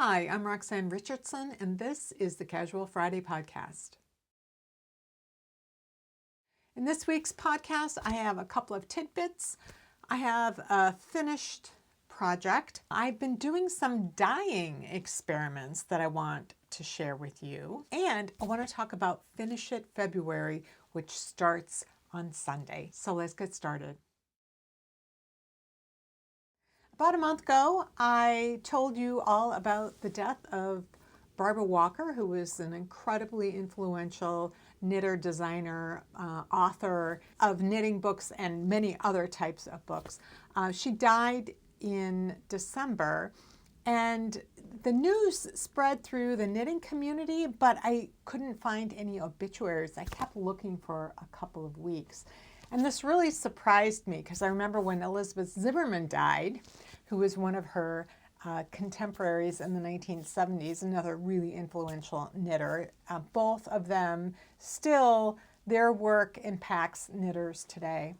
Hi, I'm Roxanne Richardson, and this is the Casual Friday podcast. In this week's podcast, I have a couple of tidbits. I have a finished project. I've been doing some dyeing experiments that I want to share with you. And I want to talk about Finish It February, which starts on Sunday. So let's get started. About a month ago, I told you all about the death of Barbara Walker, who was an incredibly influential knitter, designer, author of knitting books and many other types of books. She died in December, and the news spread through the knitting community, but I couldn't find any obituaries. I kept looking for a couple of weeks. And this really surprised me because I remember when Elizabeth Zimmerman died, who was one of her contemporaries in the 1970s, another really influential knitter. Both of them still, their work impacts knitters today.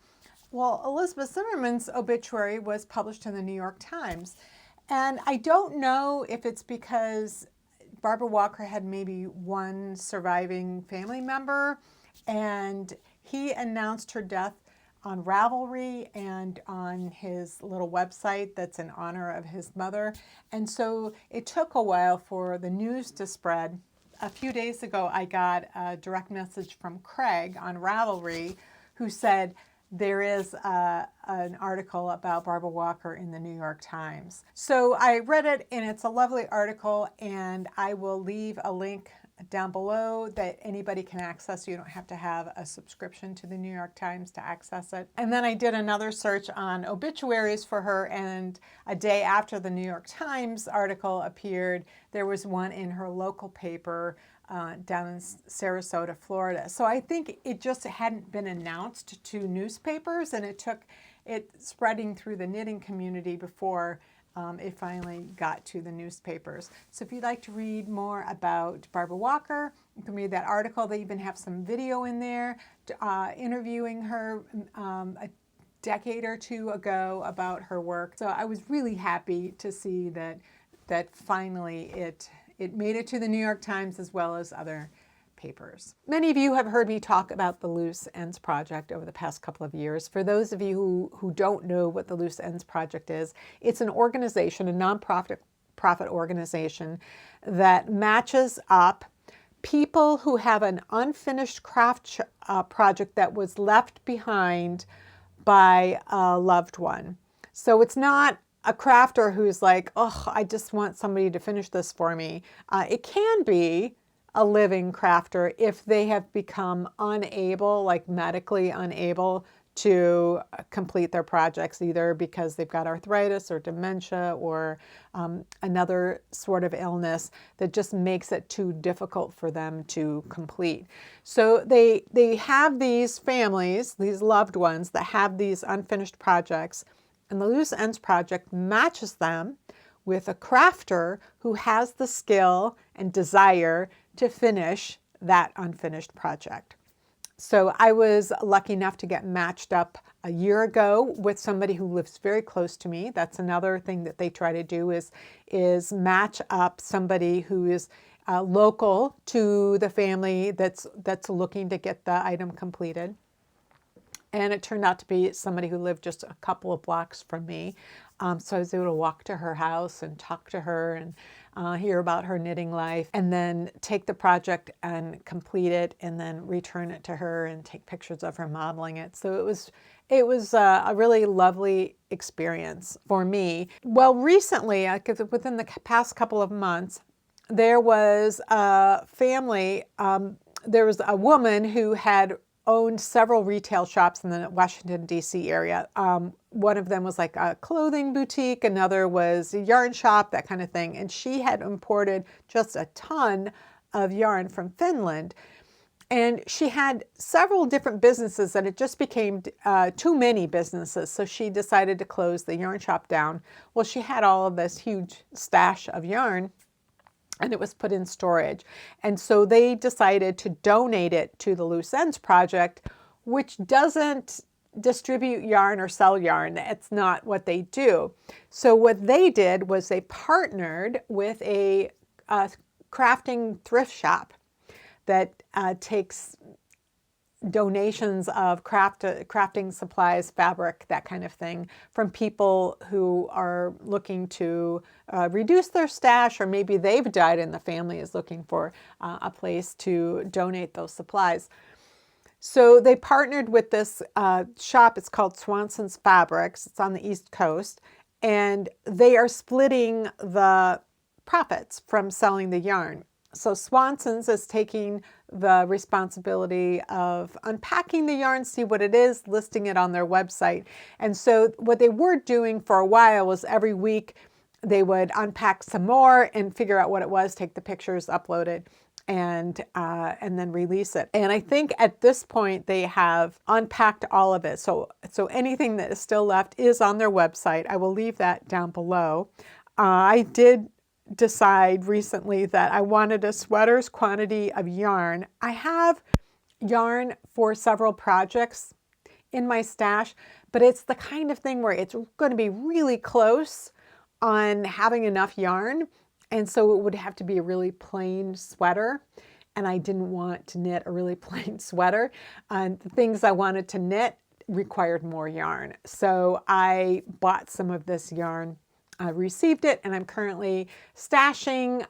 Well, Elizabeth Zimmerman's obituary was published in the New York Times. And I don't know if it's because Barbara Walker had maybe one surviving family member, and he announced her death on Ravelry and on his little website that's in honor of his mother. And so it took a while for the news to spread. A few days ago, I got a direct message from Craig on Ravelry who said there is an article about Barbara Walker in the New York Times. So I read it, and it's a lovely article, and I will leave a link down below that anybody can access. You don't have to have a subscription to the New York Times to access it. And then I did another search on obituaries for her, and a day after the New York Times article appeared, there was one in her local paper down in Sarasota, Florida. So I think it just hadn't been announced to newspapers, and it took it spreading through the knitting community before it finally got to the newspapers. So if you'd like to read more about Barbara Walker, you can read that article. They even have some video in there interviewing her a decade or two ago about her work. So I was really happy to see that finally it made it to the New York Times as well as other papers. Many of you have heard me talk about the Loose Ends Project over the past couple of years. For those of you who don't know what the Loose Ends Project is, it's an organization, a nonprofit organization that matches up people who have an unfinished craft project that was left behind by a loved one. So it's not a crafter who's like, oh, I just want somebody to finish this for me. It can be a living crafter if they have become unable, like medically unable, to complete their projects, either because they've got arthritis or dementia or another sort of illness that just makes it too difficult for them to complete. So they have these families, these loved ones that have these unfinished projects, and the Loose Ends Project matches them with a crafter who has the skill and desire to finish that unfinished project. So I was lucky enough to get matched up a year ago with somebody who lives very close to me. That's another thing that they try to do is match up somebody who is local to the family that's looking to get the item completed. And it turned out to be somebody who lived just a couple of blocks from me. So I was able to walk to her house and talk to her and hear about her knitting life, and then take the project and complete it, and then return it to her and take pictures of her modeling it. So it was a really lovely experience for me. Well, recently, within the past couple of months, there was a family, there was a woman who had owned several retail shops in the Washington, D.C. area. One of them was like a clothing boutique, another was a yarn shop, that kind of thing. And she had imported just a ton of yarn from Finland. And she had several different businesses, and it just became too many businesses. So she decided to close the yarn shop down. Well, she had all of this huge stash of yarn, and it was put in storage. And so they decided to donate it to the Loose Ends Project, which doesn't distribute yarn or sell yarn. That's not what they do. So what they did was they partnered with a crafting thrift shop that takes donations of crafting supplies, fabric, that kind of thing, from people who are looking to reduce their stash, or maybe they've died and the family is looking for a place to donate those supplies. So they partnered with this shop. It's called Swansons Fabrics. It's on the East Coast, and they are splitting the profits from selling the yarn. So Swansons is taking the responsibility of unpacking the yarn, see what it is, listing it on their website. And so what they were doing for a while was every week they would unpack some more and figure out what it was, take the pictures, upload it, and then release it. And I think at this point they have unpacked all of it. So anything that is still left is on their website. I will leave that down below. I did decide recently that I wanted a sweater's quantity of yarn. I have yarn for several projects in my stash, but it's the kind of thing where it's going to be really close on having enough yarn, and so it would have to be a really plain sweater, and I didn't want to knit a really plain sweater. The things I wanted to knit required more yarn, so I bought some of this yarn. I received it, and I'm currently swatching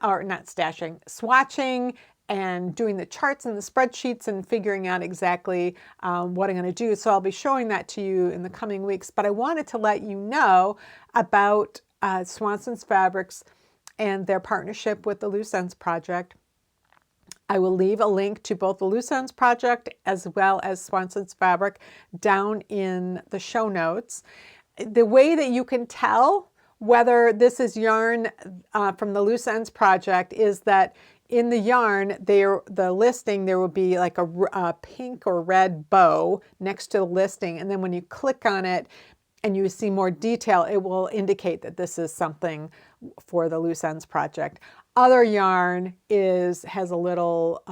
and doing the charts and the spreadsheets and figuring out exactly what I'm going to do. So I'll be showing that to you in the coming weeks. But I wanted to let you know about Swansons Fabrics and their partnership with the Loose Ends Project. I will leave a link to both the Loose Ends Project as well as Swansons Fabric down in the show notes. The way that you can tell whether this is yarn from the Loose Ends Project is that in the yarn, the listing, there will be like a pink or red bow next to the listing. And then when you click on it and you see more detail, it will indicate that this is something for the Loose Ends Project. Other yarn has a little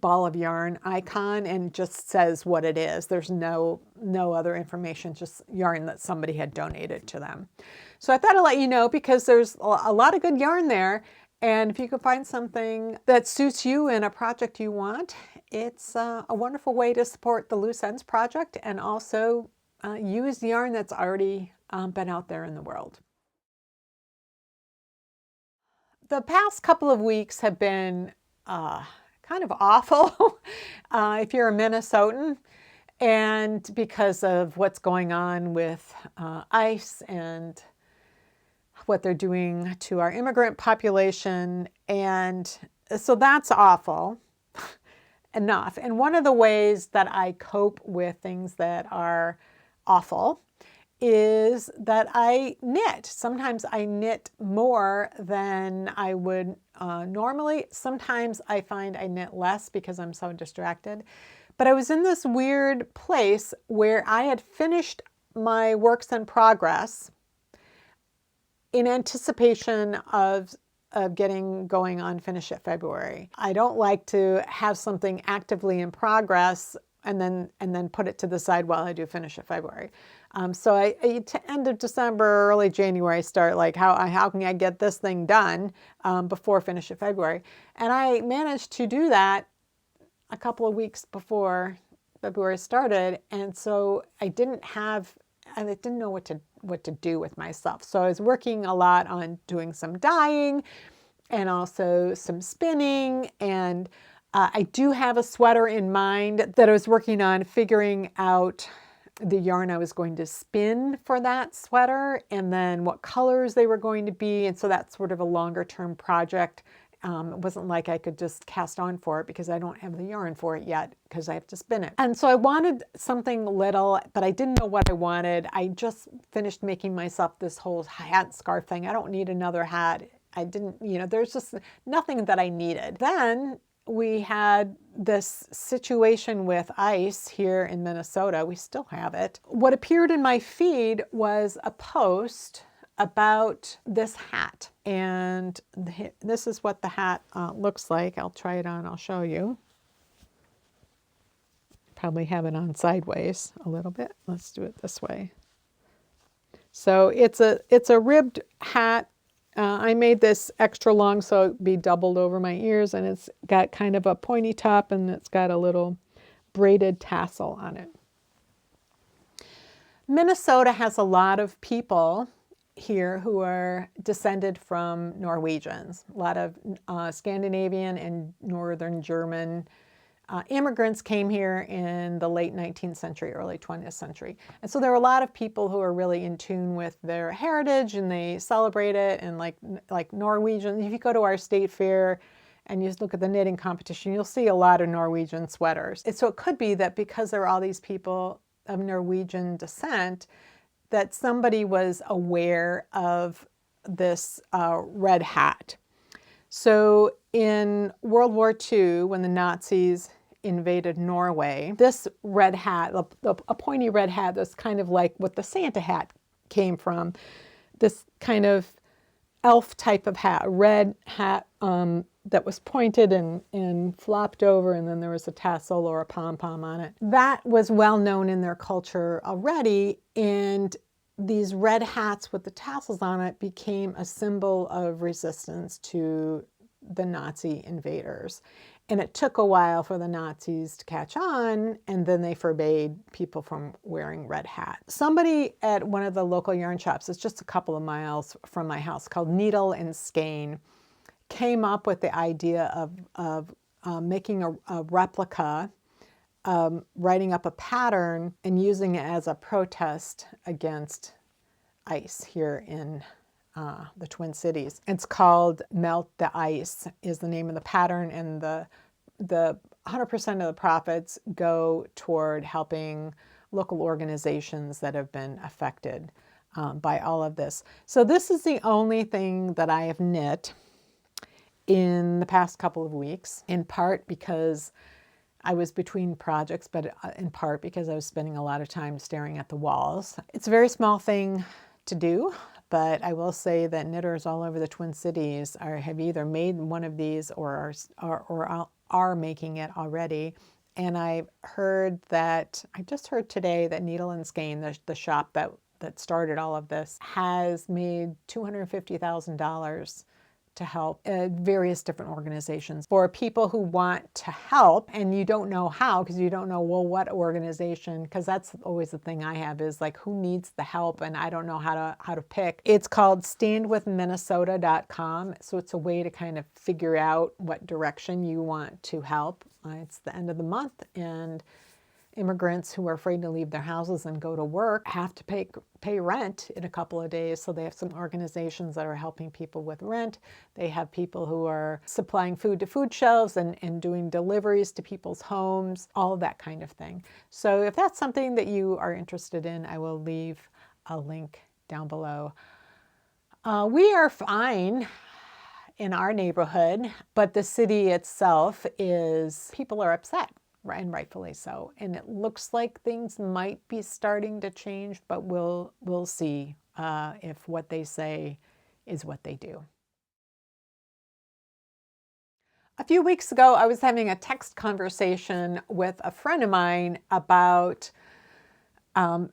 ball of yarn icon and just says what it is. There's no other information, just yarn that somebody had donated to them. So I thought I'd let you know because there's a lot of good yarn there. And if you can find something that suits you in a project you want, it's a wonderful way to support the Loose Ends Project and also use yarn that's already been out there in the world. The past couple of weeks have been kind of awful if you're a Minnesotan, and because of what's going on with ICE and what they're doing to our immigrant population. And so that's awful enough. And one of the ways that I cope with things that are awful is that I knit. Sometimes I knit more than I would normally. Sometimes I find I knit less because I'm so distracted. But I was in this weird place where I had finished my works in progress in anticipation of getting going on Finish It February. I don't like to have something actively in progress and then put it to the side while I do Finish It February. So I end of December, early January, I start like, how can I get this thing done before Finish It February? And I managed to do that a couple of weeks before February started, and so I didn't know what to do with myself. So I was working a lot on doing some dyeing and also some spinning, and I do have a sweater in mind that I was working on figuring out the yarn I was going to spin for that sweater and then what colors they were going to be, and so that's sort of a longer term project. It wasn't like I could just cast on for it because I don't have the yarn for it yet because I have to spin it. And so I wanted something little, but I didn't know what I wanted. I just finished making myself this whole hat scarf thing. I don't need another hat. I didn't, there's just nothing that I needed. Then we had this situation with ice here in Minnesota. We still have it. What appeared in my feed was a post about this hat, and this is what the hat looks like. I'll try it on, I'll show you. probably have it on sideways a little bit. Let's do it this way. So it's a ribbed hat. I made this extra long so it'd be doubled over my ears, and it's got kind of a pointy top, and it's got a little braided tassel on it. Minnesota has a lot of people here who are descended from Norwegians, a lot of Scandinavian and Northern German immigrants came here in the late 19th century, early 20th century. And so there are a lot of people who are really in tune with their heritage, and they celebrate it. And like Norwegians, if you go to our state fair and you just look at the knitting competition, you'll see a lot of Norwegian sweaters. And so it could be that because there are all these people of Norwegian descent, that somebody was aware of this red hat. So in World War II, when the Nazis invaded Norway, this red hat, a pointy red hat, that's kind of like what the Santa hat came from, this kind of elf type of hat, a red hat that was pointed and flopped over, and then there was a tassel or a pom-pom on it. That was well known in their culture already, and these red hats with the tassels on it became a symbol of resistance to the Nazi invaders. And it took a while for the Nazis to catch on, and then they forbade people from wearing red hats. Somebody at one of the local yarn shops, it's just a couple of miles from my house, called Needle and Skein, came up with the idea of making a replica, writing up a pattern and using it as a protest against ice here in the Twin Cities. It's called Melt the Ice is the name of the pattern, and the 100% of the profits go toward helping local organizations that have been affected by all of this. So this is the only thing that I have knit in the past couple of weeks, in part because I was between projects, but in part because I was spending a lot of time staring at the walls. It's a very small thing to do, but I will say that knitters all over the Twin Cities have either made one of these or are making it already. And I just heard today that Needle and Skein, the shop that started all of this, has made $250,000 to help various different organizations. For people who want to help and you don't know how, because you don't know, well, what organization, because that's always the thing I have, is like, who needs the help, and I don't know how to pick. It's called standwithminnesota.com. So it's a way to kind of figure out what direction you want to help. It's the end of the month, and immigrants who are afraid to leave their houses and go to work have to pay rent in a couple of days. So they have some organizations that are helping people with rent. They have people who are supplying food to food shelves and doing deliveries to people's homes, all of that kind of thing. So if that's something that you are interested in, I will leave a link down below. We are fine in our neighborhood, but the city itself people are upset. And rightfully so. And it looks like things might be starting to change, but we'll see if what they say is what they do. A few weeks ago, I was having a text conversation with a friend of mine about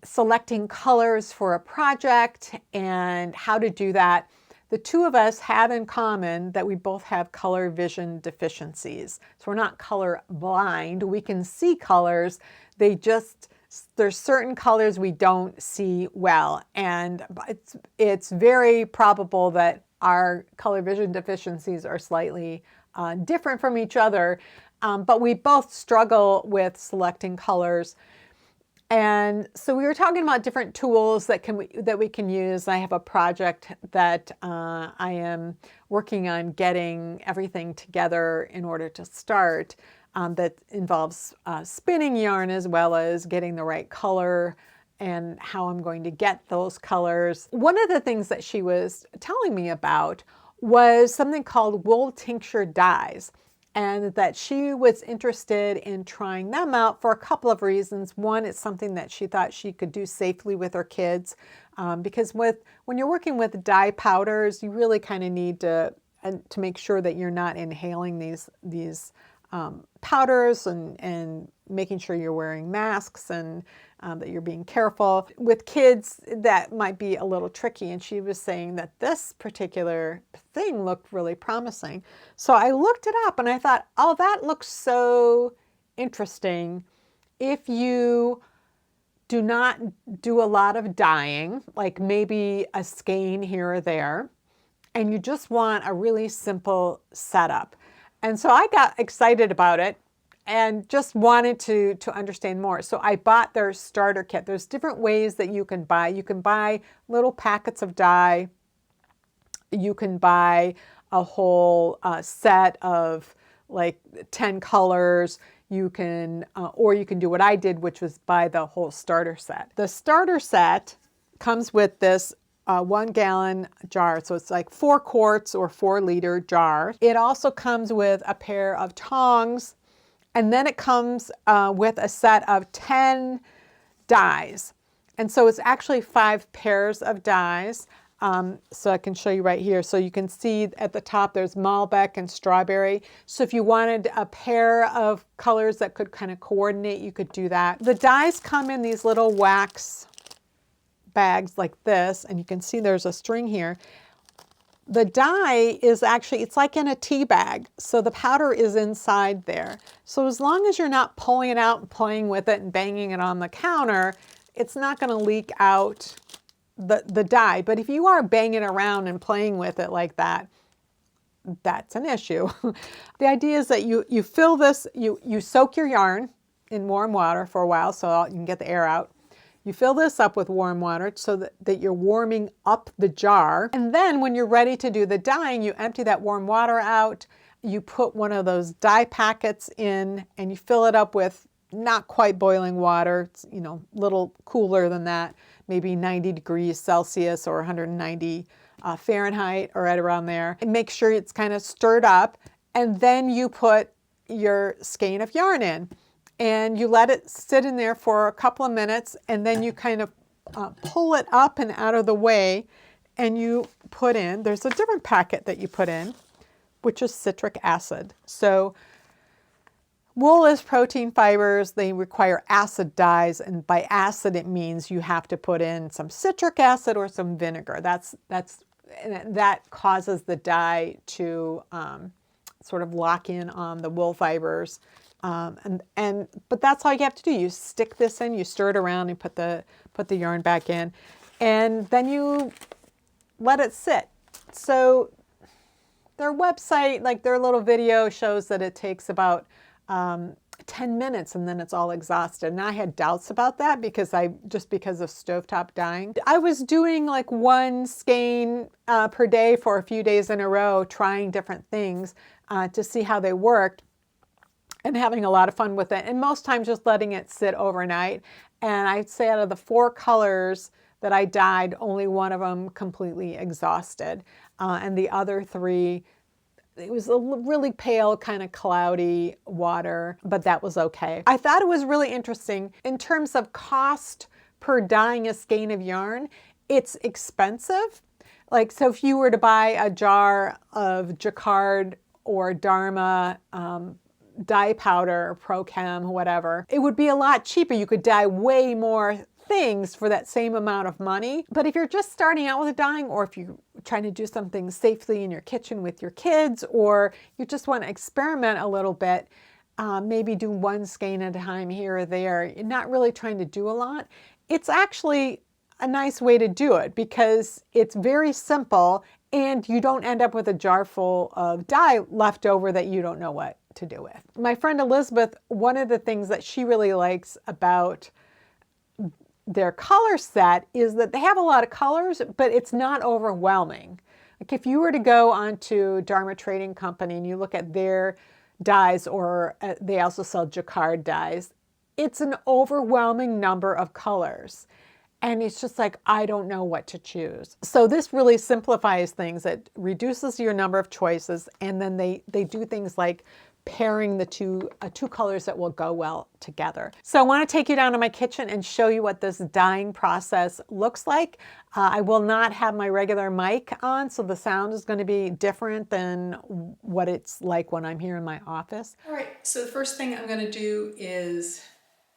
selecting colors for a project and how to do that. The two of us have in common that we both have color vision deficiencies. So we're not color blind. We can see colors. There's certain colors we don't see well. And it's very probable that our color vision deficiencies are slightly different from each other. But we both struggle with selecting colors. And so we were talking about different tools that we can use. I have a project that I am working on getting everything together in order to start that involves spinning yarn as well as getting the right color and how I'm going to get those colors. One of the things that she was telling me about was something called wool tincture dyes, and that she was interested in trying them out for a couple of reasons. One, it's something that she thought she could do safely with her kids, because when you're working with dye powders, you really kind of need to make sure that you're not inhaling these powders and making sure you're wearing masks and that you're being careful. With kids, that might be a little tricky. And she was saying that this particular thing looked really promising. So I looked it up and I thought, oh, that looks so interesting. If you do not do a lot of dyeing, like maybe a skein here or there, and you just want a really simple setup. And so I got excited about it and just wanted to understand more. So I bought their starter kit. There's different ways that you can buy. You can buy little packets of dye. You can buy a whole set of like 10 colors. You can, or you can do what I did, which was buy the whole starter set. The starter set comes with this 1 gallon jar. So it's like 4 quarts or 4-liter jar. It also comes with a pair of tongs, and then it comes with a set of 10 dyes. And so it's actually 5 pairs of dyes. So I can show you right here. So you can see at the top there's Malbec and strawberry. So if you wanted a pair of colors that could kind of coordinate, you could do that. The dyes come in these little wax bags like this, and you can see there's a string here. The dye is actually, it's like in a tea bag. So the powder is inside there. So as long as you're not pulling it out and playing with it and banging it on the counter, it's not going to leak out the dye. But if you are banging around and playing with it like that, that's an issue. The idea is that you fill this, you soak your yarn in warm water for a while so you can get the air out. You fill this up with warm water so that you're warming up the jar. And then when you're ready to do the dyeing, you empty that warm water out. You put one of those dye packets in and you fill it up with not quite boiling water. It's, you know, a little cooler than that, maybe 90 degrees Celsius or 190 Fahrenheit or right around there. And make sure it's kind of stirred up. And then you put your skein of yarn in. And you let it sit in there for a couple of minutes, and then you kind of pull it up and out of the way, and you put in, there's a different packet that you put in, which is citric acid. So wool is protein fibers. They require acid dyes, and by acid it means you have to put in some citric acid or some vinegar. That causes the dye to sort of lock in on the wool fibers. But that's all you have to do. You stick this in, you stir it around, and put the yarn back in, and then you let it sit. So their website, like their little video shows that it takes about 10 minutes and then it's all exhausted. And I had doubts about that because of stovetop dyeing. I was doing like 1 skein per day for a few days in a row, trying different things to see how they worked, and having a lot of fun with it. And most times just letting it sit overnight. And I'd say out of the 4 colors that I dyed, only one of them completely exhausted. And the other 3, it was a really pale, kind of cloudy water, but that was okay. I thought it was really interesting in terms of cost per dyeing a skein of yarn. It's expensive. Like, so if you were to buy a jar of jacquard or Dharma dye powder or Pro-Chem, whatever, it would be a lot cheaper. You could dye way more things for that same amount of money. But if you're just starting out with dyeing, or if you're trying to do something safely in your kitchen with your kids, or you just want to experiment a little bit, maybe do 1 skein at a time here or there, you're not really trying to do a lot, it's actually a nice way to do it because it's very simple and you don't end up with a jar full of dye left over that you don't know what to do with. My friend Elizabeth, one of the things that she really likes about their color set is that they have a lot of colors, but it's not overwhelming. Like if you were to go onto Dharma Trading Company and you look at their dyes, or they also sell jacquard dyes, it's an overwhelming number of colors. And it's just like, I don't know what to choose. So this really simplifies things. It reduces your number of choices. And then they do things like pairing the two colors that will go well together. So I want to take you down to my kitchen and show you what this dyeing process looks like. I will not have my regular mic on, so the sound is going to be different than what it's like when I'm here in my office. All right, so the first thing I'm going to do is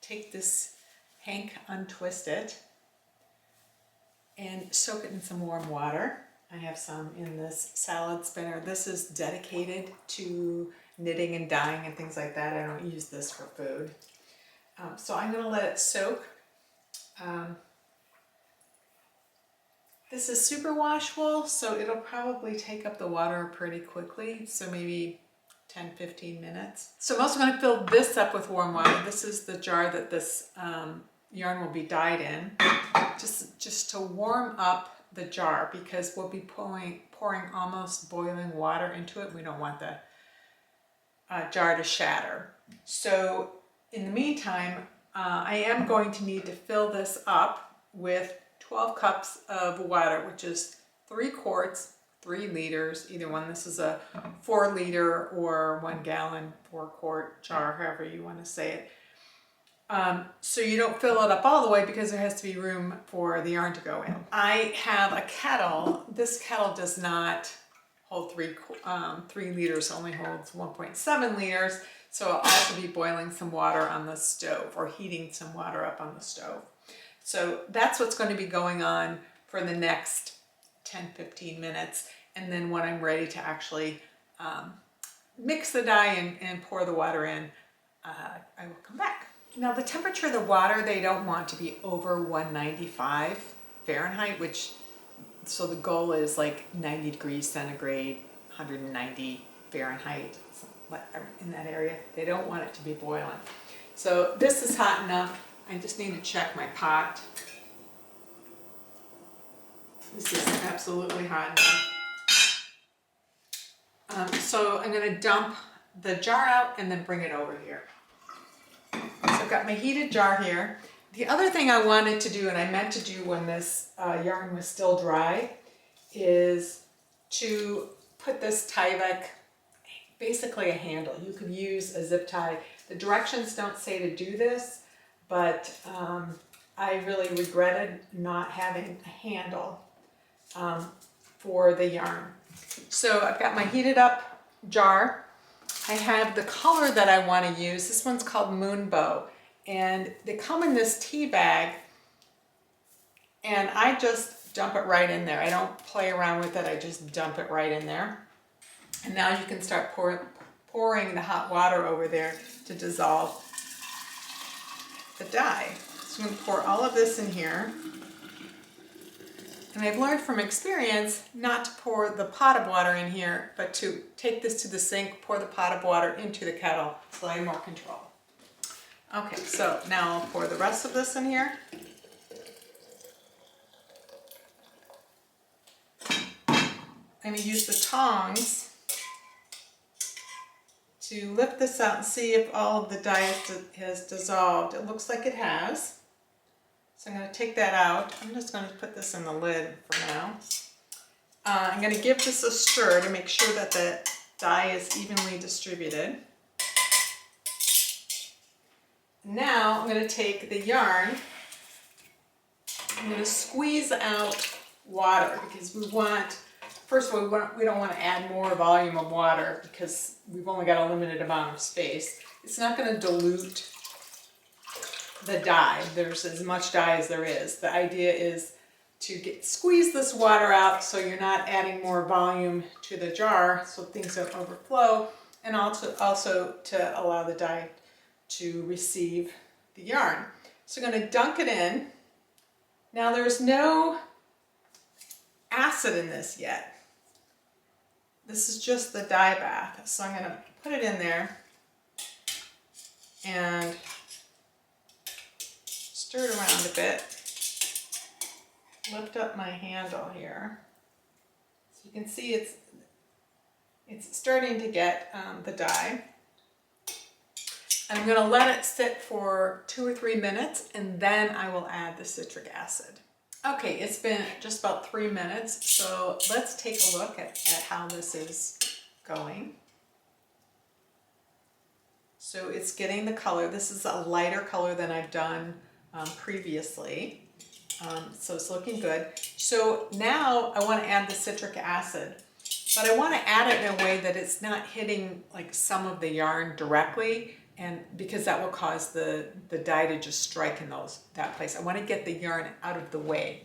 take this hank, untwist it, and soak it in some warm water. I have some in this salad spinner. This is dedicated to knitting and dyeing and things like that. I don't use this for food. So I'm going to let it soak. This is superwash wool, so it'll probably take up the water pretty quickly, so maybe 10-15 minutes. So I'm also going to fill this up with warm water. This is the jar that this yarn will be dyed in, just to warm up the jar, because we'll be pouring almost boiling water into it. We don't want the jar to shatter. So in the meantime, I am going to need to fill this up with 12 cups of water, which is 3 quarts, 3 liters, either one. This is a 4 liter or 1 gallon, 4 quart jar, however you want to say it. So you don't fill it up all the way because there has to be room for the yarn to go in. I have a kettle. This kettle does not hold 3 liters, only holds 1.7 liters. So I'll also be boiling some water on the stove, or heating some water up on the stove. So that's what's going to be going on for the next 10-15 minutes. And then when I'm ready to actually mix the dye and pour the water in, I will come back. Now the temperature of the water, they don't want to be over 195 Fahrenheit, so the goal is like 90 degrees centigrade, 190 Fahrenheit, in that area. They don't want it to be boiling. So this is hot enough. I just need to check my pot. This is absolutely hot enough. So I'm going to dump the jar out and then bring it over here. So I've got my heated jar here. The other thing I wanted to do, and I meant to do when this yarn was still dry, is to put this Tyvek, basically a handle. You could use a zip tie. The directions don't say to do this, but I really regretted not having a handle for the yarn. So I've got my heated up jar. I have the color that I want to use. This one's called Moonbow, and they come in this tea bag, and I just dump it right in there. I don't play around with it. I just dump it right in there. And now you can start pouring the hot water over there to dissolve the dye. So I'm going to pour all of this in here. And I've learned from experience not to pour the pot of water in here, but to take this to the sink, pour the pot of water into the kettle, so I have more control. Okay, so now I'll pour the rest of this in here. I'm going to use the tongs to lift this out and see if all of the dye has dissolved. It looks like it has. So I'm going to take that out. I'm just going to put this in the lid for now. I'm going to give this a stir to make sure that the dye is evenly distributed. Now I'm going to take the yarn. I'm going to squeeze out water, because we want, first of all, we don't want to add more volume of water because we've only got a limited amount of space. It's not going to dilute the dye. There's as much dye as there is. The idea is to squeeze this water out so you're not adding more volume to the jar so things don't overflow, and also to allow the dye to receive the yarn. So I'm going to dunk it in. Now there's no acid in this yet. This is just the dye bath. So I'm going to put it in there and stir it around a bit. Lift up my handle here. So you can see it's starting to get the dye. And I'm going to let it sit for 2 or 3 minutes, and then I will add the citric acid. Okay, it's been just about 3 minutes, so let's take a look at how this is going. So it's getting the color. This is a lighter color than I've done previously. So it's looking good. So now I want to add the citric acid, but I want to add it in a way that it's not hitting like some of the yarn directly, and because that will cause the dye to just strike in that place. I want to get the yarn out of the way.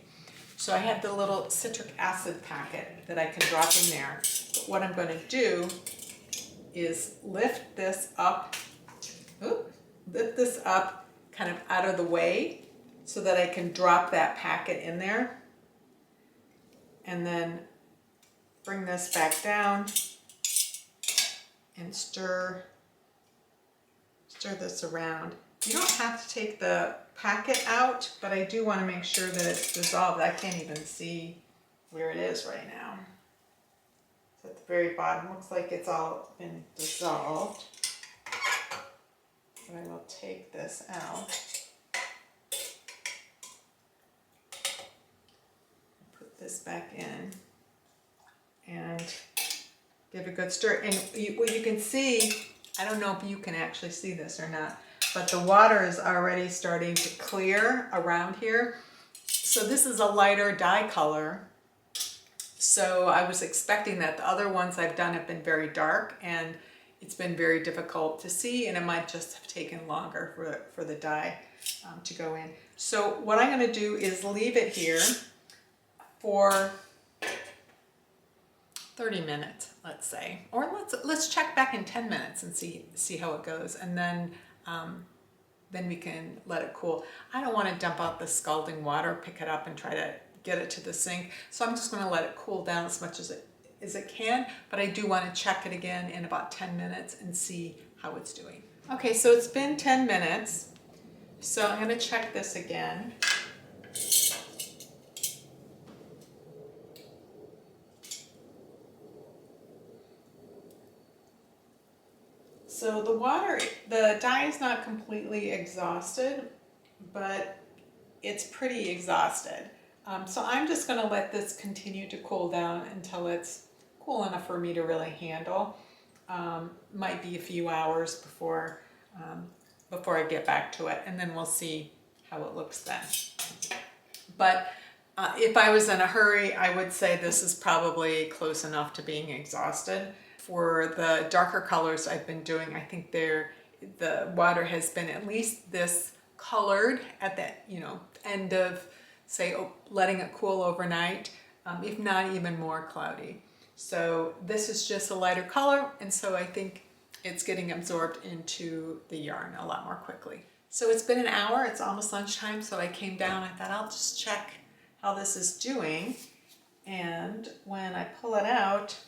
So I have the little citric acid packet that I can drop in there. But what I'm going to do is lift this up kind of out of the way so that I can drop that packet in there, and then bring this back down and stir this around. You don't have to take the packet out, but I do want to make sure that it's dissolved. I can't even see where it is right now. So at the very bottom, looks like it's all been dissolved. And I will take this out. Put this back in and give a good stir. And what you can see, I don't know if you can actually see this or not, but the water is already starting to clear around here. So this is a lighter dye color. So I was expecting that. The other ones I've done have been very dark, and it's been very difficult to see, and it might just have taken longer for the dye to go in. So what I'm going to do is leave it here for 30 minutes, let's say, or let's check back in 10 minutes and see how it goes, and then we can let it cool. I don't want to dump out the scalding water, pick it up and try to get it to the sink, so I'm just going to let it cool down as much as it can, but I do want to check it again in about 10 minutes and see how it's doing. Okay, so it's been 10 minutes, so I'm going to check this again. So the dye is not completely exhausted, but it's pretty exhausted. So I'm just going to let this continue to cool down until it's cool enough for me to really handle. Might be a few hours before I get back to it, and then we'll see how it looks then. But if I was in a hurry, I would say this is probably close enough to being exhausted. For the darker colors I've been doing, I think the water has been at least this colored at the end of, say, letting it cool overnight, if not even more cloudy. So this is just a lighter color, and so I think it's getting absorbed into the yarn a lot more quickly. So it's been an hour, it's almost lunchtime, so I came down, I thought I'll just check how this is doing. And when I pull it out,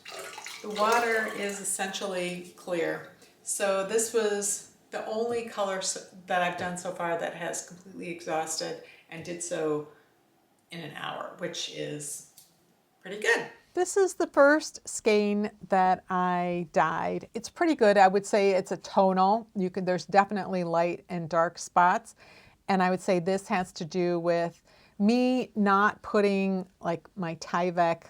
the water is essentially clear. So this was the only color that I've done so far that has completely exhausted, and did so in an hour, which is pretty good. This is the first skein that I dyed. It's pretty good. I would say it's a tonal. There's definitely light and dark spots. And I would say this has to do with me not putting like my Tyvek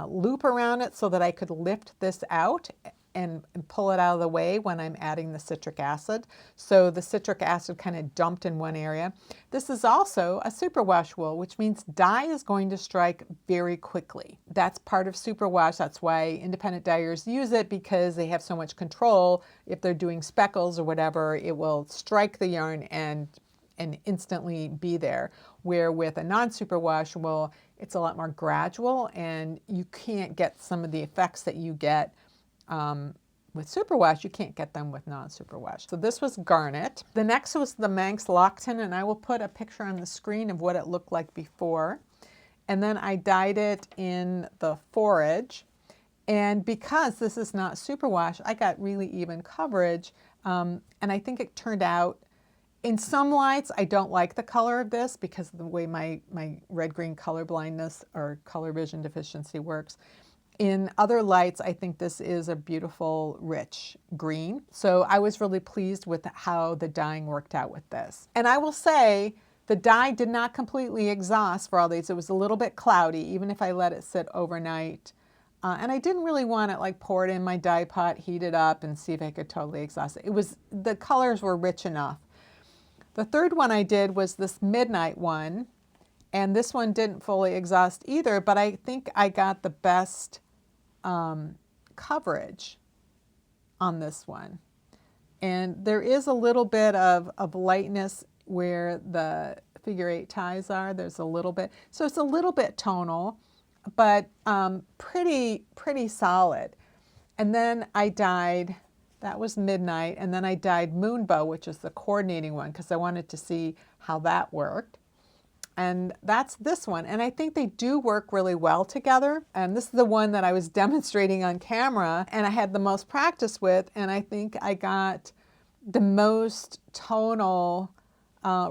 loop around it so that I could lift this out and pull it out of the way when I'm adding the citric acid. So the citric acid kind of dumped in one area. This is also a superwash wool, which means dye is going to strike very quickly. That's part of superwash. That's why independent dyers use it, because they have so much control. If they're doing speckles or whatever, it will strike the yarn and instantly be there. Where with a non-superwash wool, it's a lot more gradual, and you can't get some of the effects that you get with superwash. You can't get them with non-superwash. So this was garnet. The next was the Manx Lockton, and I will put a picture on the screen of what it looked like before. And then I dyed it in the forage. And because this is not superwash, I got really even coverage. And I think it turned out, in some lights, I don't like the color of this because of the way my red-green color blindness or color vision deficiency works. In other lights, I think this is a beautiful, rich green. So I was really pleased with how the dyeing worked out with this. And I will say, the dye did not completely exhaust for all these. It was a little bit cloudy, even if I let it sit overnight. And I didn't really want it like poured in my dye pot, heat it up, and see if I could totally exhaust it. The colors were rich enough. The third one I did was this midnight one, and this one didn't fully exhaust either, but I think I got the best coverage on this one. And there is a little bit of lightness where the figure 8 ties are. There's a little bit. So it's a little bit tonal, but pretty solid. And then I dyed, that was midnight, and then I dyed Moonbow, which is the coordinating one, because I wanted to see how that worked. And that's this one. And I think they do work really well together. And this is the one that I was demonstrating on camera and I had the most practice with. And I think I got the most tonal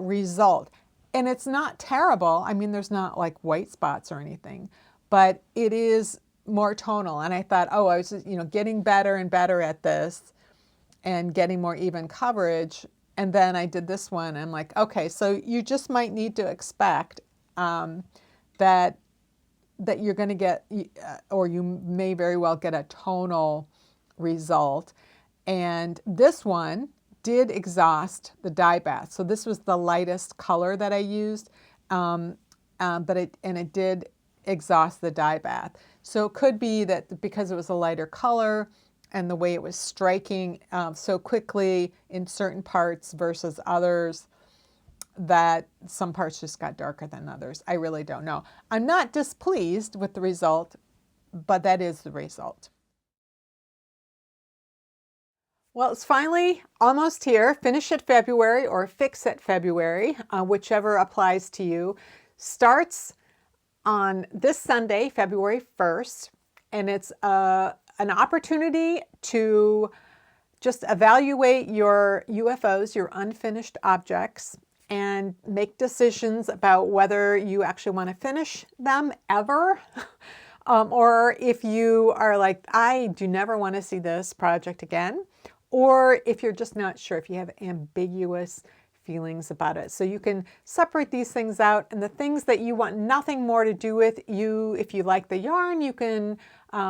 result. And it's not terrible. I mean, there's not like white spots or anything, but it is more tonal. And I thought, oh, I was just, getting better and better at this and getting more even coverage. And then I did this one. I'm like, okay, so you just might need to expect that you're going to get, or you may very well get a tonal result. And this one did exhaust the dye bath. So this was the lightest color that I used, but it did exhaust the dye bath. So it could be that because it was a lighter color, and the way it was striking so quickly in certain parts versus others, that some parts just got darker than others. I really don't know. I'm not displeased with the result, but that is the result. Well, it's finally almost here. Finish it February or fix it February, whichever applies to you. Starts on this Sunday, February 1st, and it's an opportunity to just evaluate your UFOs, your unfinished objects, and make decisions about whether you actually want to finish them ever, or if you are like, I do never want to see this project again, or if you're just not sure, if you have ambiguous feelings about it. So you can separate these things out, and the things that you want nothing more to do with, if you like the yarn, you can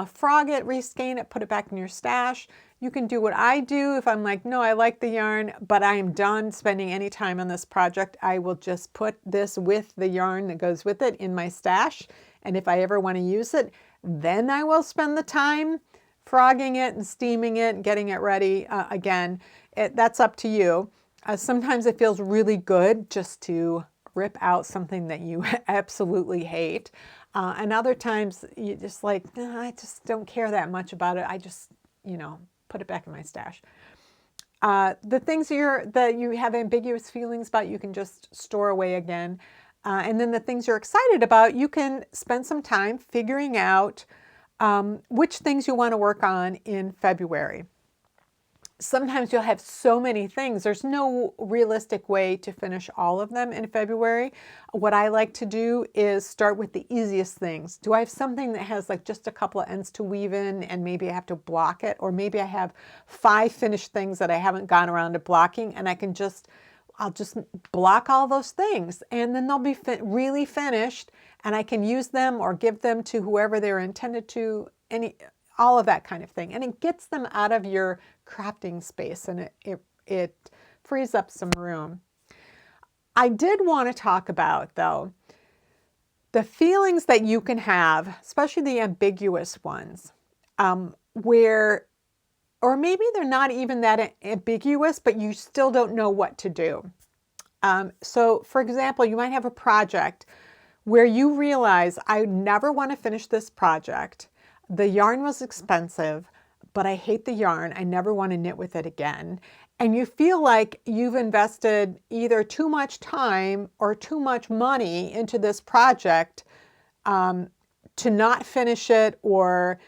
frog it, reskein it, put it back in your stash. You can do what I do. If I'm like, no, I like the yarn, but I am done spending any time on this project, I will just put this with the yarn that goes with it in my stash. And if I ever want to use it, then I will spend the time frogging it and steaming it and getting it ready again. That's up to you. Sometimes it feels really good just to rip out something that you absolutely hate. And other times you just like, I just don't care that much about it. I just, put it back in my stash. The things that you have ambiguous feelings about, you can just store away again. And then the things you're excited about, you can spend some time figuring out which things you want to work on in February. Sometimes you'll have so many things. There's no realistic way to finish all of them in February. What I like to do is start with the easiest things. Do I have something that has like just a couple of ends to weave in and maybe I have to block it? Or maybe I have 5 finished things that I haven't gone around to blocking, and I'll just block all those things, and then they'll be really finished, and I can use them or give them to whoever they're intended to, all of that kind of thing. And it gets them out of your crafting space, and it frees up some room. I did want to talk about, though, the feelings that you can have, especially the ambiguous ones, or maybe they're not even that ambiguous, but you still don't know what to do. So, for example, you might have a project where you realize, I never want to finish this project. The yarn was expensive, but I hate the yarn. I never want to knit with it again. And you feel like you've invested either too much time or too much money into this project to not finish it, or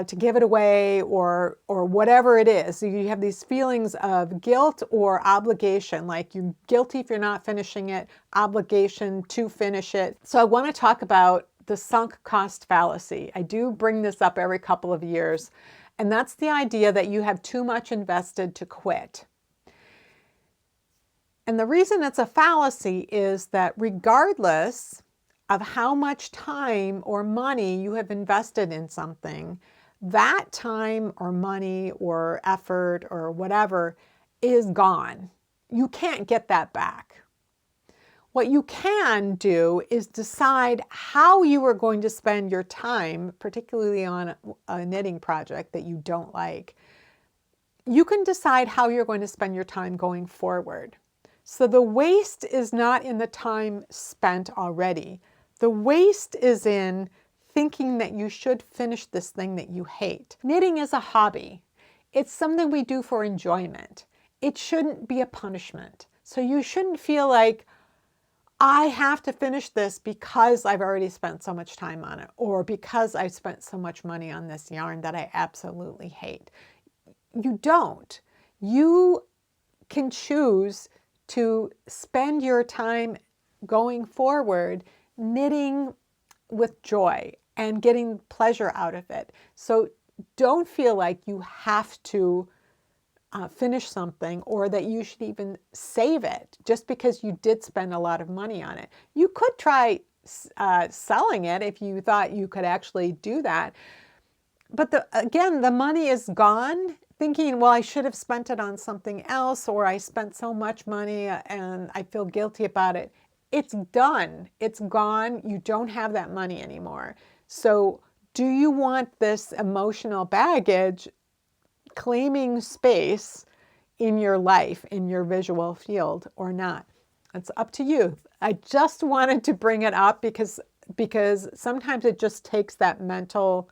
to give it away, or whatever it is. So you have these feelings of guilt or obligation, like you're guilty if you're not finishing it, obligation to finish it. So I want to talk about the sunk cost fallacy. I do bring this up every couple of years, and that's the idea that you have too much invested to quit. And the reason it's a fallacy is that regardless of how much time or money you have invested in something, that time or money or effort or whatever is gone. You can't get that back. What you can do is decide how you are going to spend your time, particularly on a knitting project that you don't like. You can decide how you're going to spend your time going forward. So the waste is not in the time spent already. The waste is in thinking that you should finish this thing that you hate. Knitting is a hobby. It's something we do for enjoyment. It shouldn't be a punishment. So you shouldn't feel like, I have to finish this because I've already spent so much time on it, or because I've spent so much money on this yarn that I absolutely hate. You don't. You can choose to spend your time going forward knitting with joy and getting pleasure out of it. So don't feel like you have to finish something, or that you should even save it just because you did spend a lot of money on it. You could try selling it if you thought you could actually do that. But again, the money is gone. Thinking, well, I should have spent it on something else, or I spent so much money and I feel guilty about it. It's done. It's gone. You don't have that money anymore. So do you want this emotional baggage claiming space in your life, in your visual field, or not? It's up to you. I just wanted to bring it up because sometimes it just takes that mental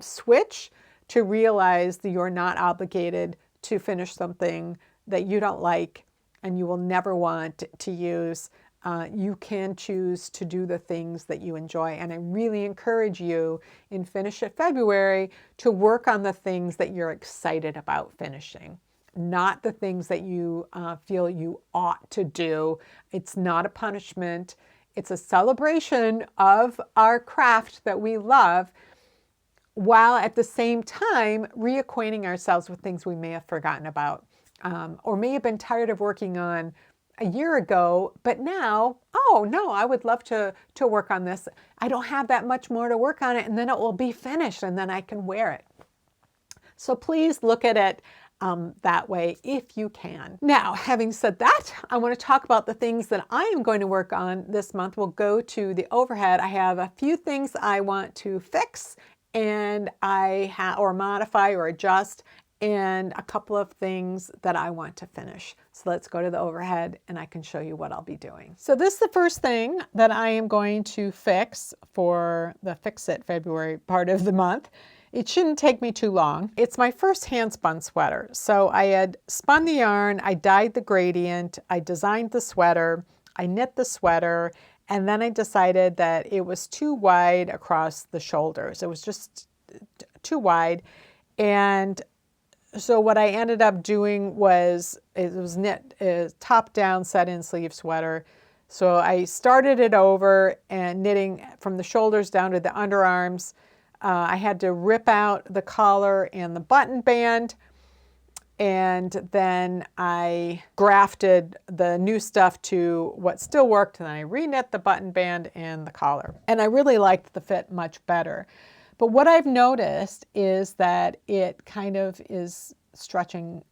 switch to realize that you're not obligated to finish something that you don't like and you will never want to use. You can choose to do the things that you enjoy. And I really encourage you in Finish It February to work on the things that you're excited about finishing, not the things that you feel you ought to do. It's not a punishment. It's a celebration of our craft that we love, while at the same time reacquainting ourselves with things we may have forgotten about, or may have been tired of working on a year ago, but now, oh no, I would love to work on this. I don't have that much more to work on it, and then it will be finished, and then I can wear it. So please look at it that way if you can. Now, having said that, I want to talk about the things that I am going to work on this month. We'll go to the overhead. I have a few things I want to fix and or modify or adjust, and a couple of things that I want to finish. So let's go to the overhead and I can show you what I'll be doing. So this is the first thing that I am going to fix for the Fix It February part of the month. It shouldn't take me too long. It's my first hand spun sweater. So I had spun the yarn, I dyed the gradient, I designed the sweater, I knit the sweater, and then I decided that it was too wide across the shoulders. It was just too wide. And so what I ended up doing was, it was knit top down set in sleeve sweater. So I started it over and knitting from the shoulders down to the underarms. I had to rip out the collar and the button band, and then I grafted the new stuff to what still worked, and then I re-knit the button band and the collar. And I really liked the fit much better. But what I've noticed is that it kind of is stretching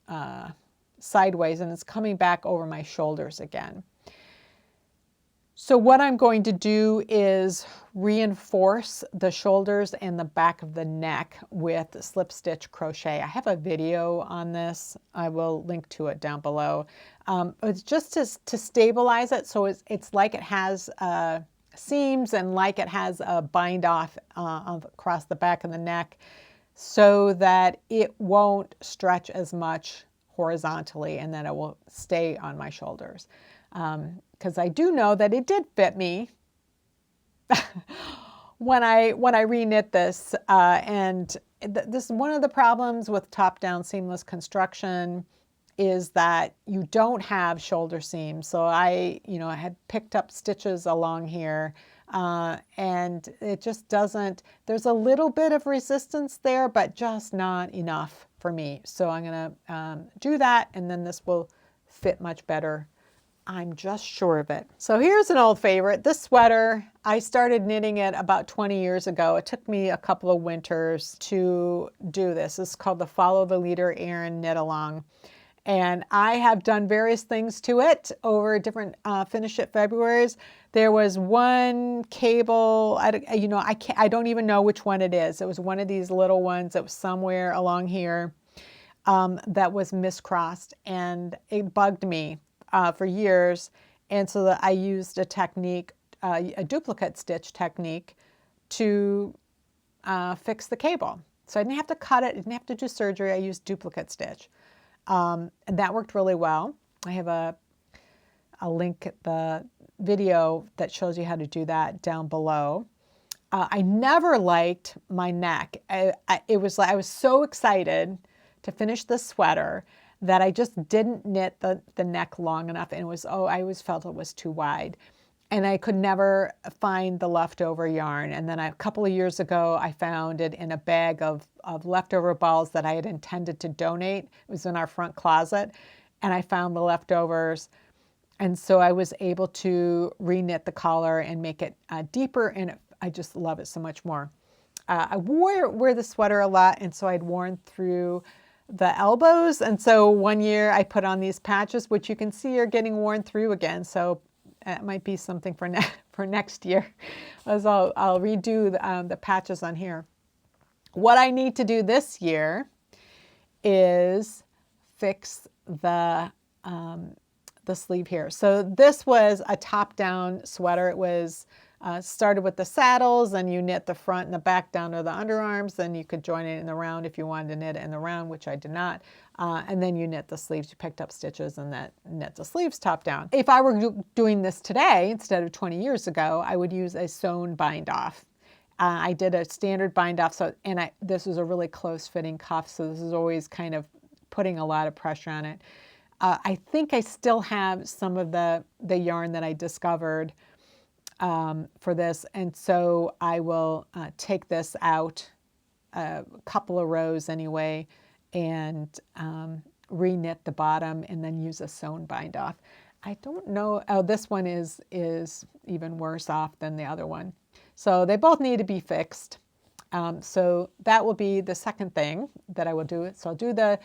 sideways, and it's coming back over my shoulders again. So what I'm going to do is reinforce the shoulders and the back of the neck with slip stitch crochet. I have a video on this. I will link to it down below. It's just to stabilize it, so it's like it has seams and like it has a bind off across the back of the neck, so that it won't stretch as much horizontally, and then it will stay on my shoulders. Because I do know that it did fit me when I re-knit this. And this is one of the problems with top-down seamless construction, is that you don't have shoulder seams. So I had picked up stitches along here, and it just doesn't. There's a little bit of resistance there, but just not enough for me. So I'm going to do that, and then this will fit much better I'm just sure of it. So here's an old favorite. This sweater, I started knitting it about 20 years ago. It took me a couple of winters to do this. This is called the Follow the Leader Erin Knit Along. And I have done various things to it over different Finish It Februaries. There was one cable, I don't even know which one it is. It was one of these little ones that was somewhere along here that was miscrossed, and it bugged me for years. And so that I used a technique, a duplicate stitch technique, to fix the cable. So I didn't have to cut it, didn't have to do surgery. I used duplicate stitch. And that worked really well. I have a link at the video that shows you how to do that down below. I never liked my neck. I was so excited to finish this sweater that I just didn't knit the neck long enough, and I always felt it was too wide. And I could never find the leftover yarn. And then a couple of years ago, I found it in a bag of leftover balls that I had intended to donate. It was in our front closet, and I found the leftovers. And so I was able to re-knit the collar and make it deeper, and I just love it so much more. I wear the sweater a lot, and so I'd worn through the elbows. And so one year I put on these patches, which you can see are getting worn through again. So it might be something for next year, as I'll redo the patches on here. What I need to do this year is fix the sleeve here. So this was a top-down sweater. It was started with the saddles, and you knit the front and the back down to the underarms. Then you could join it in the round if you wanted to knit it in the round, which I did not. And then you knit the sleeves. You picked up stitches and that knit the sleeves top down. If I were doing this today instead of 20 years ago, I would use a sewn bind off. I did a standard bind off, this was a really close fitting cuff, so this is always kind of putting a lot of pressure on it. I think I still have some of the yarn that I discovered for this, and so I will take this out a couple of rows anyway, and re-knit the bottom and then use a sewn bind off. I don't know, this one is even worse off than the other one. So they both need to be fixed. So that will be the second thing that I will do. So I'll do the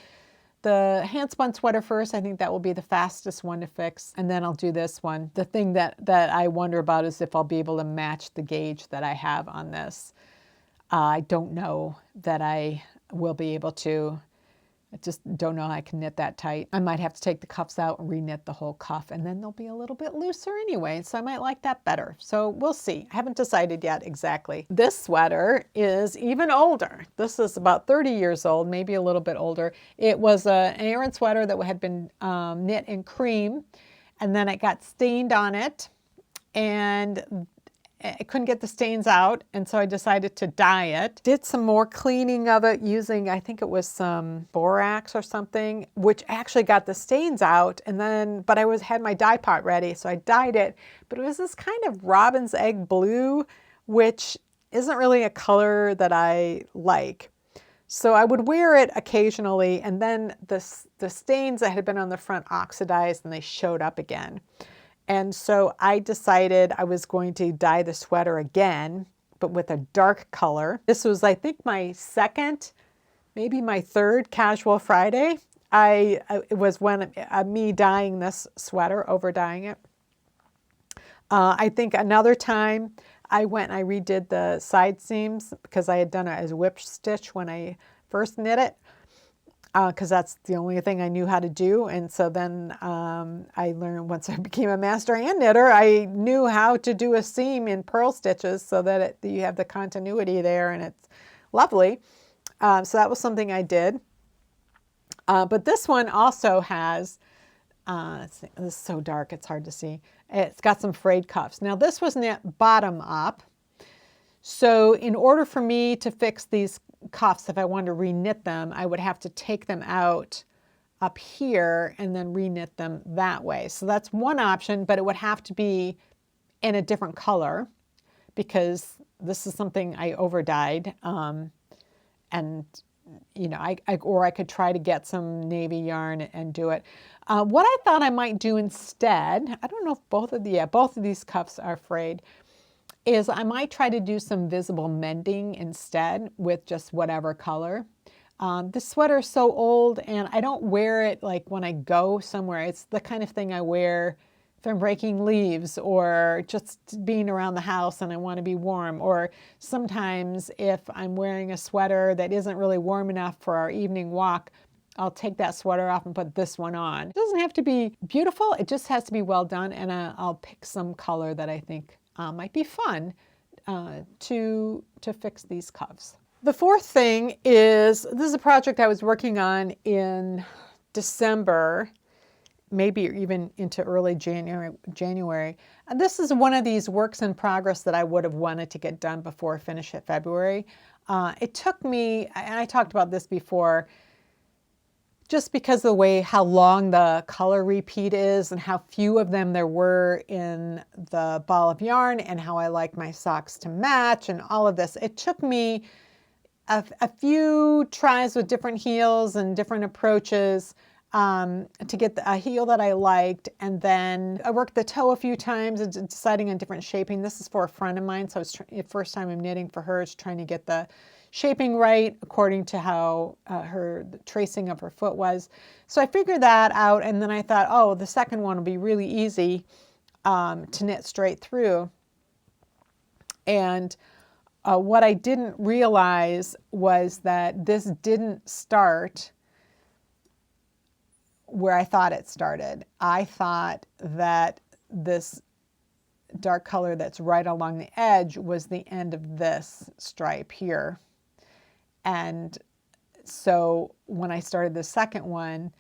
hand spun sweater first. I think that will be the fastest one to fix. And then I'll do this one. The thing that I wonder about is if I'll be able to match the gauge that I have on this. I don't know that I will be able to. I just don't know I can knit that tight. I might have to take the cuffs out and re-knit the whole cuff, and then they'll be a little bit looser anyway, so I might like that better. So we'll see. I haven't decided yet exactly. This sweater is even older. This is about 30 years old, maybe a little bit older. It was an Aran sweater that had been knit in cream, and then it got stained on it, and I couldn't get the stains out, and so I decided to dye it. Did some more cleaning of it using, I think it was some borax or something, which actually got the stains out. And then, but I had my dye pot ready, so I dyed it. But it was this kind of robin's egg blue, which isn't really a color that I like. So I would wear it occasionally, and then the stains that had been on the front oxidized, and they showed up again. And so I decided I was going to dye the sweater again, but with a dark color. This was, I think, my second, maybe my third Casual Friday. It was when me dyeing this sweater, over dyeing it. I think another time I went and I redid the side seams because I had done it as whip stitch when I first knit it. Because that's the only thing I knew how to do. And so then I learned, once I became a master hand knitter, I knew how to do a seam in purl stitches so that you have the continuity there, and it's lovely. So that was something I did. But this one also has, this is so dark it's hard to see. It's got some frayed cuffs. Now this was knit bottom up. So in order for me to fix these cuffs, if I wanted to re-knit them, I would have to take them out up here and then re-knit them that way. So that's one option, but it would have to be in a different color because this is something I over dyed, and you know, or I could try to get some navy yarn and do it. What I thought I might do instead, I don't know if both of these cuffs are frayed, is I might try to do some visible mending instead with just whatever color. This sweater is so old and I don't wear it like when I go somewhere. It's the kind of thing I wear if I'm raking leaves or just being around the house and I want to be warm, or sometimes if I'm wearing a sweater that isn't really warm enough for our evening walk, I'll take that sweater off and put this one on. It doesn't have to be beautiful, it just has to be well done, and I'll pick some color that I think might be fun to fix these cuffs. The fourth thing is, this is a project I was working on in December, maybe even into early January. And this is one of these works in progress that I would have wanted to get done before finish it February. It took me, and I talked about this before, just because of the way how long the color repeat is and how few of them there were in the ball of yarn and how I like my socks to match and all of this. It took me a few tries with different heels and different approaches to get a heel that I liked, and then I worked the toe a few times deciding on different shaping. This is for a friend of mine, so it's the first time I'm knitting for her. It's trying to get the shaping right according to how the tracing of her foot was. So I figured that out, and then I thought, oh, the second one will be really easy to knit straight through. And what I didn't realize was that this didn't start where I thought it started. I thought that this dark color that's right along the edge was the end of this stripe here. And so when I started the second one,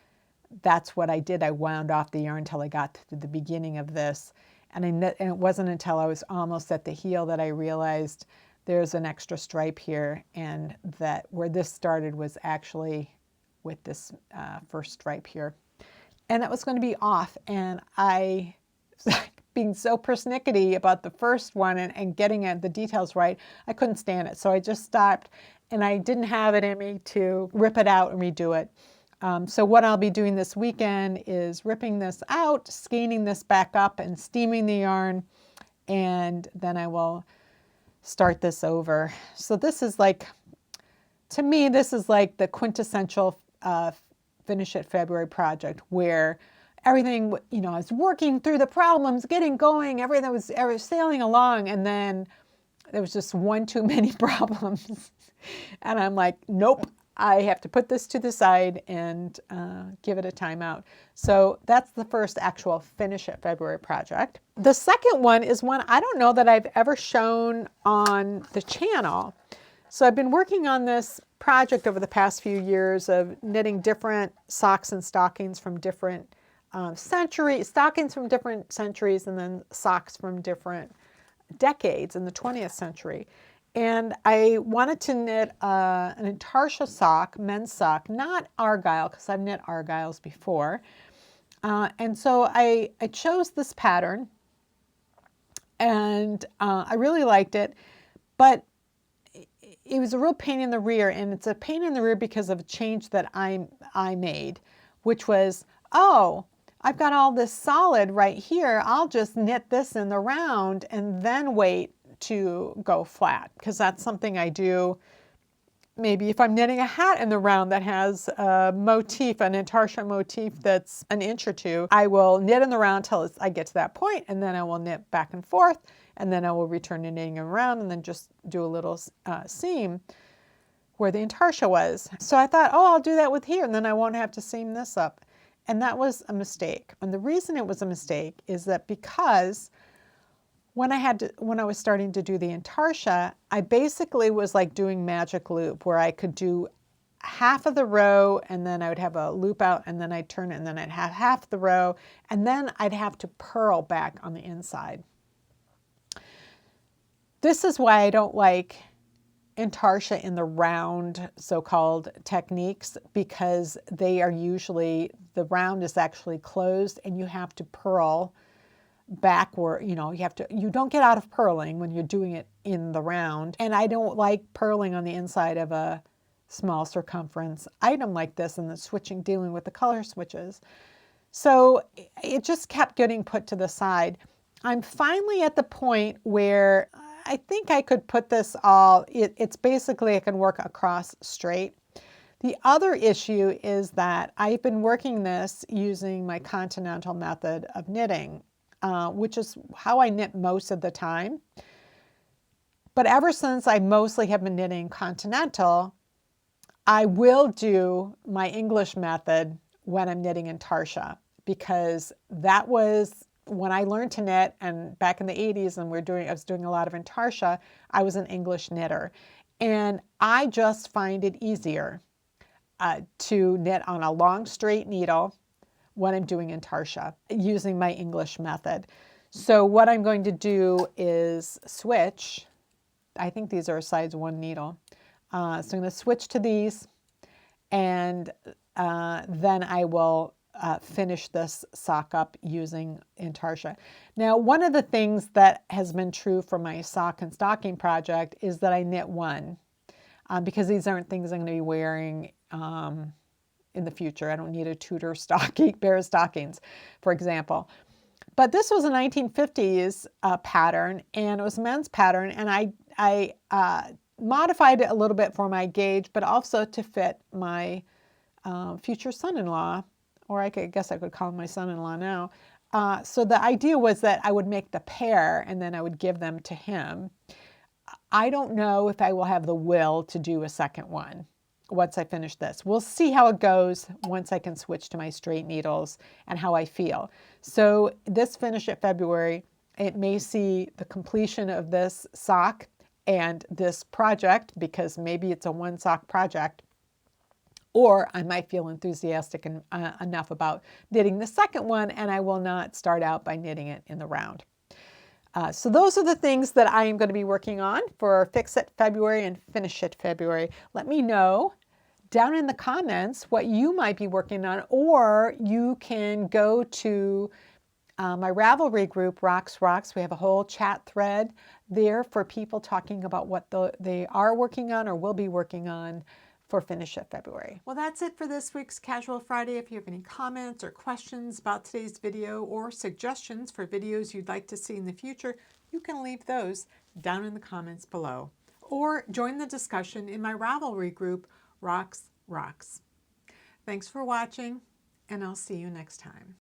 that's what I did. I wound off the yarn until I got to the beginning of this. And it wasn't until I was almost at the heel that I realized there's an extra stripe here, and that where this started was actually with this first stripe here. And that was going to be off, and I, being so persnickety about the first one and getting the details right, I couldn't stand it. So I just stopped, and I didn't have it in me to rip it out and redo it. So what I'll be doing this weekend is ripping this out, skeining this back up and steaming the yarn, and then I will start this over. So this is like, to me, this is like the quintessential Finish It February project, where everything, you know, I was working through the problems, getting going, everything was sailing along, and then there was just one too many problems. And I'm like, nope, I have to put this to the side and give it a timeout. So that's the first actual Finish It February project. The second one is one I don't know that I've ever shown on the channel. So I've been working on this project over the past few years of knitting different socks and stockings from different stockings from different centuries, and then socks from different decades in the 20th century. And I wanted to knit an intarsia sock, men's sock, not argyle, because I've knit argyles before. And so I chose this pattern, and I really liked it, but it was a real pain in the rear, and it's a pain in the rear because of a change that I made, which was, oh, I've got all this solid right here. I'll just knit this in the round and then wait to go flat, because that's something I do. Maybe if I'm knitting a hat in the round that has a motif, an intarsia motif that's an inch or two, I will knit in the round till I get to that point, and then I will knit back and forth, and then I will return to knitting around and then just do a little seam where the intarsia was. So I thought, oh, I'll do that with here, and then I won't have to seam this up. And that was a mistake. And the reason it was a mistake is that because when I was starting to do the intarsia, I basically was like doing magic loop, where I could do half of the row and then I would have a loop out and then I'd turn it and then I'd have half the row, and then I'd have to purl back on the inside. This is why I don't like intarsia in the round so-called techniques, because they are usually, the round is actually closed and you have to purl backward, you know, you don't get out of purling when you're doing it in the round. And I don't like purling on the inside of a small circumference item like this and then dealing with the color switches. So it just kept getting put to the side. I'm finally at the point where I think I could put this all, it's basically I can work across straight. The other issue is that I've been working this using my continental method of knitting, which is how I knit most of the time. But ever since I mostly have been knitting continental, I will do my English method when I'm knitting intarsia, because that was when I learned to knit, and back in the 80s and I was doing a lot of intarsia, I was an English knitter. And I just find it easier to knit on a long straight needle when I'm doing intarsia using my English method. So what I'm going to do is switch. I think these are a size 1 needle. So I'm going to switch to these, and then I will finish this sock up using intarsia. Now, one of the things that has been true for my sock and stocking project is that I knit one, because these aren't things I'm going to be wearing in the future. I don't need a Tudor pair of stockings, for example. But this was a 1950s pattern, and it was a men's pattern, and I modified it a little bit for my gauge, but also to fit my future son-in-law, or I guess I could call him my son-in-law now. So the idea was that I would make the pair, and then I would give them to him. I don't know if I will have the will to do a second one once I finish this. We'll see how it goes once I can switch to my straight needles and how I feel. So this finish at February, it may see the completion of this sock and this project, because maybe it's a one sock project, or I might feel enthusiastic enough about knitting the second one, and I will not start out by knitting it in the round. So those are the things that I am going to be working on for Fix It February and Finish It February. Let me know down in the comments what you might be working on, or you can go to my Ravelry group, Rocks. We have a whole chat thread there for people talking about what they are working on or will be working on for Finish It February. Well, that's it for this week's Casual Friday. If you have any comments or questions about today's video, or suggestions for videos you'd like to see in the future, you can leave those down in the comments below. Or join the discussion in my Ravelry group, Rocks. Thanks for watching, and I'll see you next time.